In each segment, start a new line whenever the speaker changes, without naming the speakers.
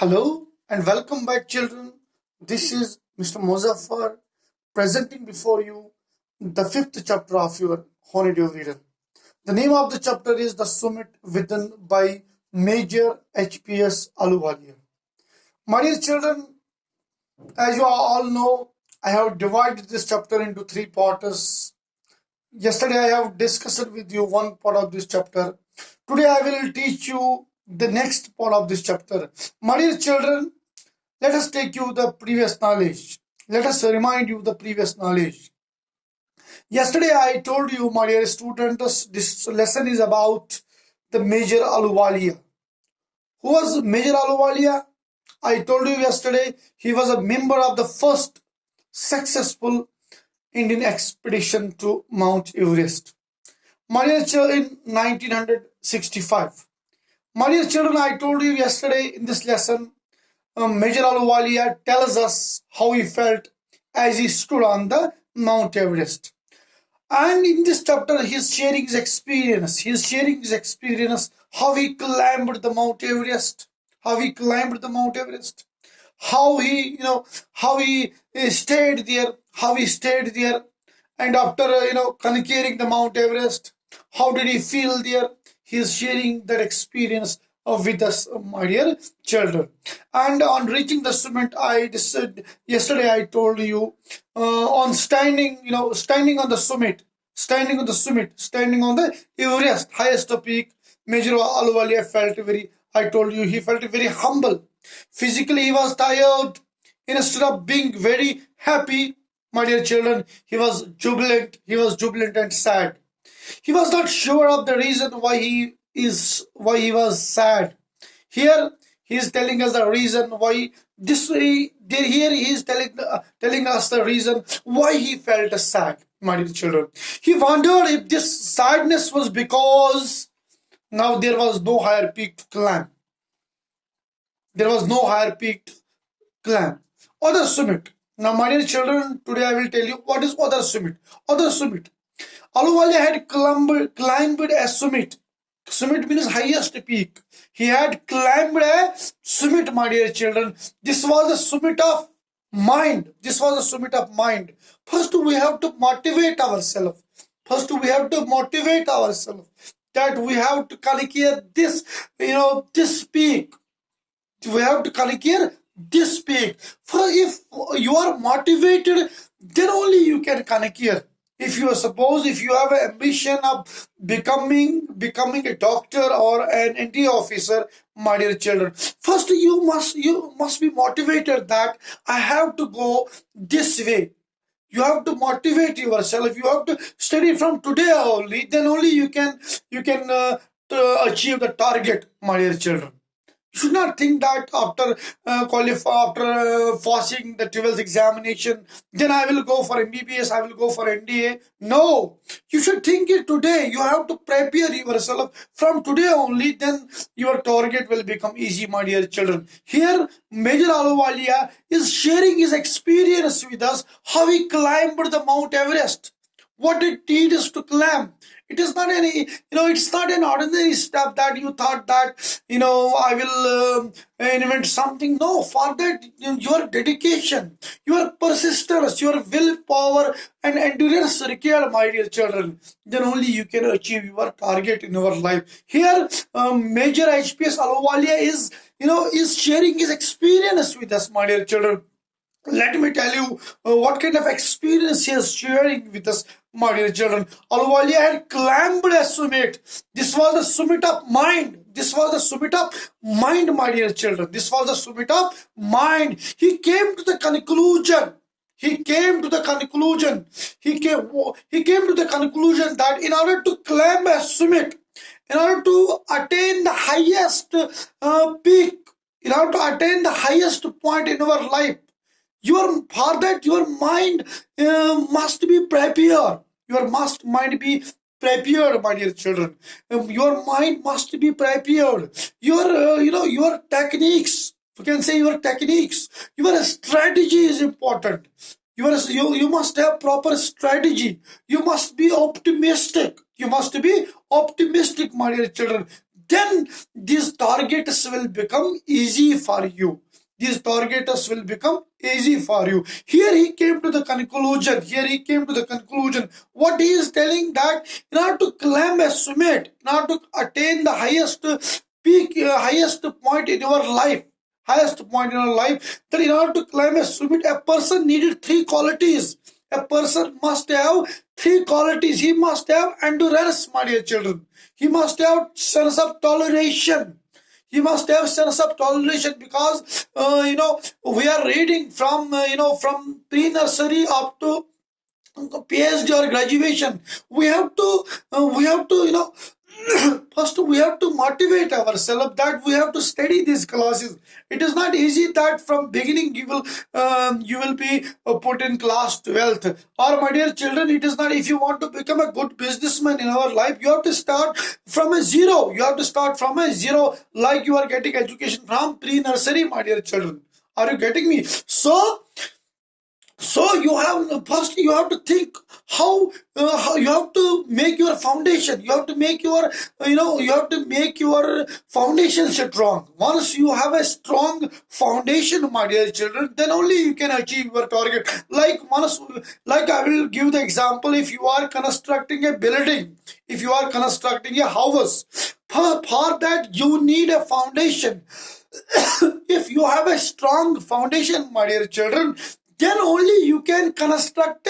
Hello and welcome back, children. This is Mr. Mozaffar presenting before you the fifth chapter of your Honeydew Reader. The name of the chapter is The Summit Within by Major HPS Ahluwalia. My dear children, as you all know, I have divided this chapter into three parts. Yesterday I have discussed with you one part of this chapter. Today I will teach you the next part of this chapter. My dear children, let us take you the previous knowledge. Let us remind you the previous knowledge. Yesterday I told you, my dear students, this lesson is about the Major Ahluwalia. Who was Major Ahluwalia? I told you yesterday he was a member of the first successful Indian expedition to Mount Everest. My dear children, in 1965. My dear children, I told you yesterday in this lesson, Major Ahluwalia tells us how he felt as he stood on the Mount Everest. And in this chapter, he is sharing his experience. He is sharing his experience, how he climbed the Mount Everest. How he climbed the Mount Everest. How he, how he stayed there. How he stayed there. And after, conquering the Mount Everest, how did he feel there? He is sharing that experience with us, my dear children. And on reaching the summit, yesterday I told you on standing on the summit, standing on the Everest, highest peak, Major Ahluwalia he felt very humble. Physically, he was tired. Instead of being very happy, my dear children, he was jubilant. He was jubilant and sad. He was not sure of the reason why he was sad. Here he is telling us the reason why here he is telling us the reason why he felt sad, my dear children. He wondered if this sadness was because now there was no higher peak to climb. There was no higher peak to climb. Other summit. Now, my dear children, today I will tell you what is other summit. Other summit. Ahluwalia had climbed a summit. Summit means highest peak. He had climbed a summit, my dear children. This was a summit of mind. This was a summit of mind. First, we have to motivate ourselves. That we have to conquer this, this peak. We have to conquer this peak. For if you are motivated, then only you can conquer. If you have an ambition of becoming a doctor or an NTA officer, my dear children, first you must be motivated that I have to go this way. You have to motivate yourself. You have to study from today only. Then only you can achieve the target, my dear children. You should not think that after passing the 12th examination, then I will go for MBBS, I will go for NDA. No, you should think it today. You have to prepare yourself from today only, then your target will become easy, my dear children. Here, Major Ahluwalia is sharing his experience with us, how he climbed the Mount Everest. What it needs to climb. It is not it's not an ordinary step that you thought that, I will invent something. No, for that, your dedication, your persistence, your willpower and endurance required, my dear children. Then only you can achieve your target in your life. Here, Major HPS Ahluwalia is sharing his experience with us, my dear children. Let me tell you what kind of experience he is sharing with us, my dear children. Ahluwalia had climbed a summit. This was the summit of mind. This was the summit of mind, my dear children. This was the summit of mind. He came to the conclusion. He came to the conclusion that in order to climb a summit, in order to attain the highest peak, in order to attain the highest point in our life, your mind must be prepared. Your mind be prepared, my dear children. Your mind must be prepared. Your techniques. You can say your techniques. Your strategy is important. You must have proper strategy. You must be optimistic. My dear children. then these targets will become easy for you. These targets will become easy for you. Here he came to the conclusion. What he is telling, that in order to climb a summit, in order to attain the highest peak, highest point in your life, that in order to climb a summit, a person needed three qualities. A person must have three qualities. He must have endurance, my dear children. He must have sense of toleration. Because we are reading from from pre-nursery up to PhD or graduation. We have to first we have to motivate ourselves that we have to study these classes. It is not easy that from beginning you will be put in class 12th. Or my dear children, it is not, if you want to become a good businessman in our life, you have to start from a zero. Like you are getting education from pre-nursery, my dear children. Are you getting me? So you have to think how you have to make your foundation. You have to make your foundation strong. Once you have a strong foundation, my dear children, then only you can achieve your target. Like I will give the example. If you are constructing a building, if you are constructing a house, for that you need a foundation. If you have a strong foundation, my dear children, then only you can construct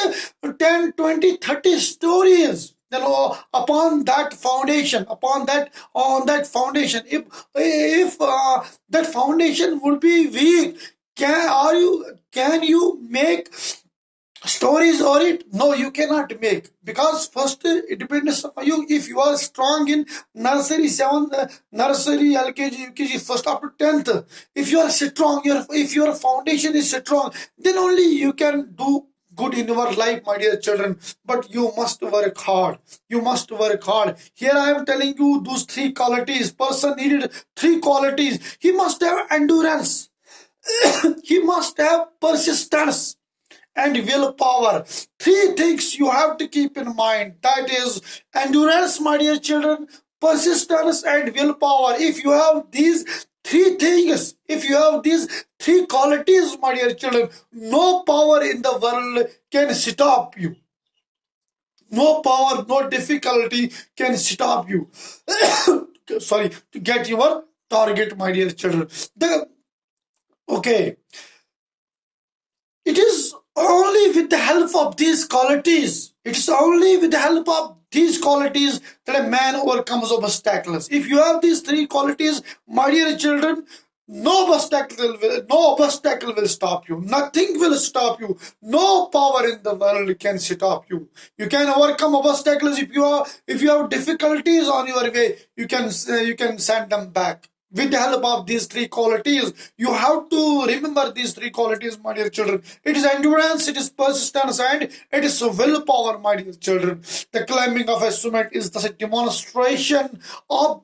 10, 20, 30 stories. Upon that foundation, on that foundation, if that foundation would be weak, can you make stories or it? No, you cannot make, because first it depends on you. If you are strong in nursery 7, nursery, LKG, UKG, first up to 10th, if you are strong, if your foundation is strong, then only you can do good in your life, my dear children. But you must work hard. Here I am telling you those three qualities. Person needed three qualities. He must have endurance. He must have persistence and willpower. Three things you have to keep in mind. That is endurance, my dear children, persistence and willpower. If you have these three things, if you have these three qualities, my dear children, no power in the world can stop you. No power, no difficulty can stop you. Sorry, to get your target, my dear children. Okay. It is only with the help of these qualities. That a man overcomes obstacles. If you have these three qualities, my dear children, no obstacle will stop you. Nothing will stop you. No power in the world can stop you. You can overcome obstacles. If you have difficulties on your way, you can send them back. With the help of these three qualities, you have to remember these three qualities, my dear children. It is endurance, it is persistence, and it is willpower, my dear children. The climbing of a summit is the demonstration of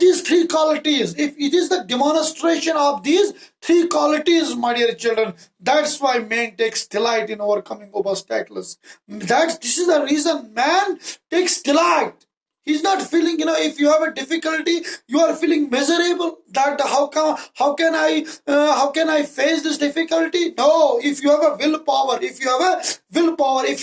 these three qualities. If it is the demonstration of these three qualities, my dear children, that's why man takes delight in overcoming obstacles. This is the reason man takes delight. He's not feeling, if you have a difficulty, you are feeling miserable. That how can I face this difficulty? No, if you have a willpower, if you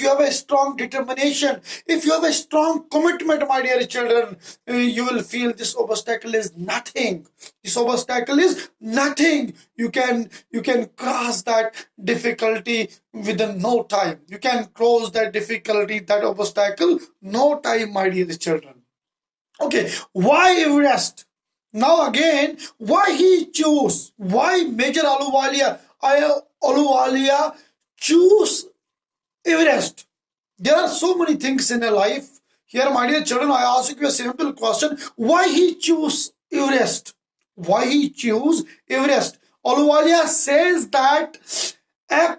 have a strong determination, if you have a strong commitment, my dear children, you will feel this obstacle is nothing. You can cross that difficulty within no time. You can cross that difficulty, that obstacle, no time, my dear children. Okay, why Everest? Now again, why Major Ahluwalia choose Everest? There are so many things in a life. Here, my dear children, I ask you a simple question. Why he choose Everest? Ahluwalia says that a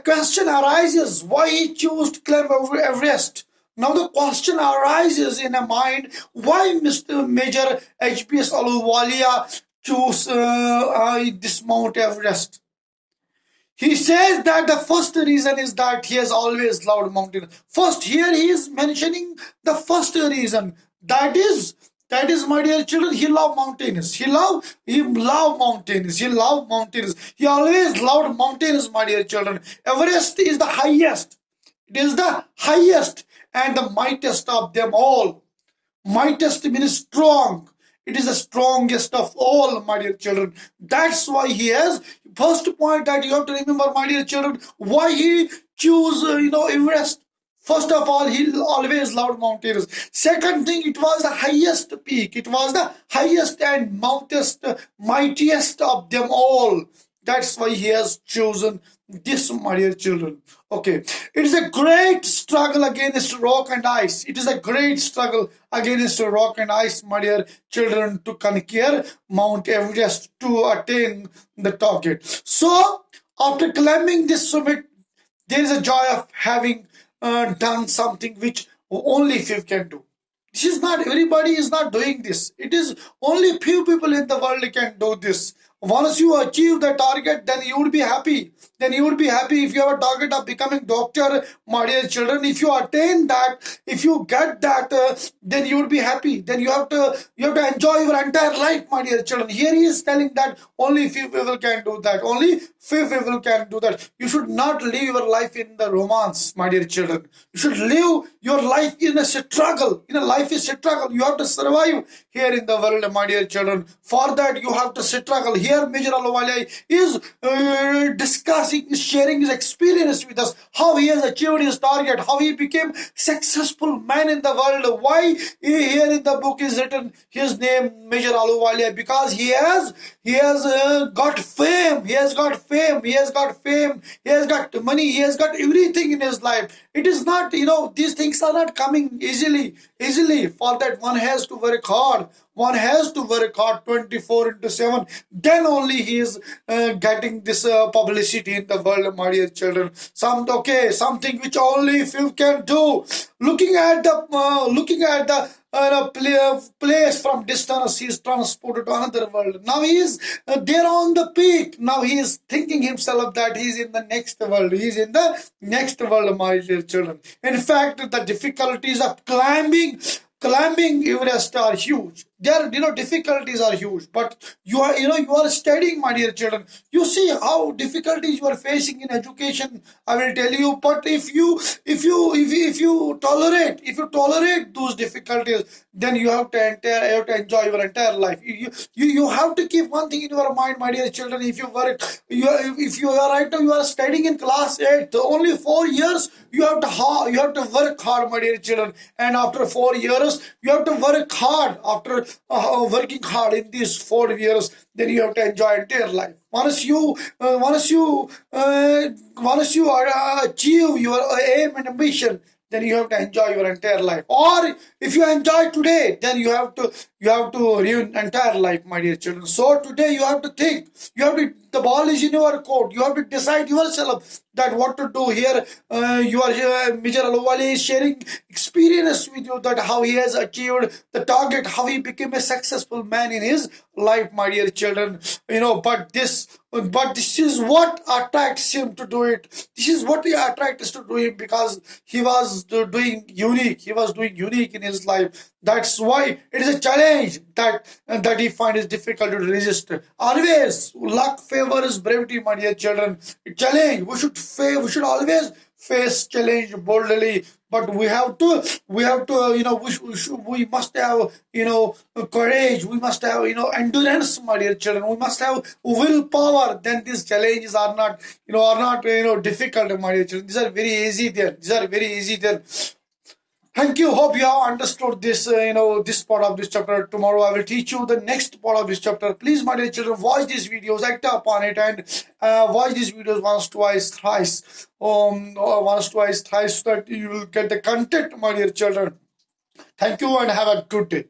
question arises. Why he chose to climb Everest? Now the question arises in a mind, why Mr. Major HPS Ahluwalia chose this Mount Everest? He says that the first reason is that he has always loved mountains. First, here he is mentioning the first reason. That is That is, my dear children, he loved mountains. He loved mountains. He loved mountains. He always loved mountains, my dear children. Everest is the highest. It is the highest and the mightiest of them all. Mightiest means strong. It is the strongest of all, my dear children. That's why he has. First point that you have to remember, my dear children, why he choose, Everest. First of all, he always loved mountains. Second thing, it was the highest peak. It was the highest and mightiest of them all. That's why he has chosen this, my dear children. Okay. It is a great struggle against rock and ice. It is a great struggle against rock and ice, my dear children, to conquer Mount Everest, to attain the target. So, after climbing this summit, there is a joy of having done something which only few can do. This is not, everybody is not doing this. It is only few people in the world can do this. Once you achieve the target, then you would be happy. Then you would be happy if you have a target of becoming doctor, my dear children. If you attain that, if you get that, then you would be happy. Then you have to enjoy your entire life, my dear children. Here he is telling that only few people can do that. Only few people can do that. You should not live your life in the romance, my dear children. You should live your life in a struggle. In a life is a struggle. You have to survive here in the world, my dear children. For that, you have to struggle. Here, Major Ahluwalia is discussing, sharing his experience with us, how he has achieved his target, how he became successful man in the world. Why here in the book is written his name, Major Ahluwalia? Because he has got fame. He has got fame. He has got fame. He has got money. He has got everything in his life. It is not, these things are not coming easily. For that, one has to work hard. One has to work hard 24/7. Then only he is getting this publicity in the world, my dear children. Something which only few can do. Looking at the place from distance, he is transported to another world. Now he is there on the peak. Now he is thinking himself that he is in the next world. He is in the next world, my dear children. In fact, the difficulties of climbing Everest are huge. Their difficulties are huge, but you are studying, my dear children. You see how difficulties you are facing in education. I will tell you. But if you tolerate those difficulties, then you have to enjoy your entire life. You have to keep one thing in your mind, my dear children. If you are right now, you are studying in class 8. Only 4 years you have to work hard, my dear children. And after 4 years, you have to work hard. After working hard in these 4 years, then you have to enjoy entire life. Once you achieve your aim and ambition, then you have to enjoy your entire life. Or if you enjoy today, then you have to ruin entire life, my dear children. So today you have to think. The ball is in your court. You have to decide yourself that what to do here. Major Ahluwalia is sharing experience with you, that how he has achieved the target, how he became a successful man in his life, my dear children. But this is what attracts him to do it. This is what attracts us to do it, because he was doing unique. He was doing unique in his life. That's why it is a challenge that he finds it difficult to resist. Always, luck favors brevity, my dear children. Challenge. We should always face challenge boldly. But we must have, courage. We must have, endurance, my dear children. We must have willpower. Then these challenges are not difficult, my dear children. These are very easy then. Thank you. Hope you have understood this, this part of this chapter. Tomorrow I will teach you the next part of this chapter. Please, my dear children, watch these videos, act upon it, and watch these videos once, twice, thrice, so that you will get the content, my dear children. Thank you and have a good day.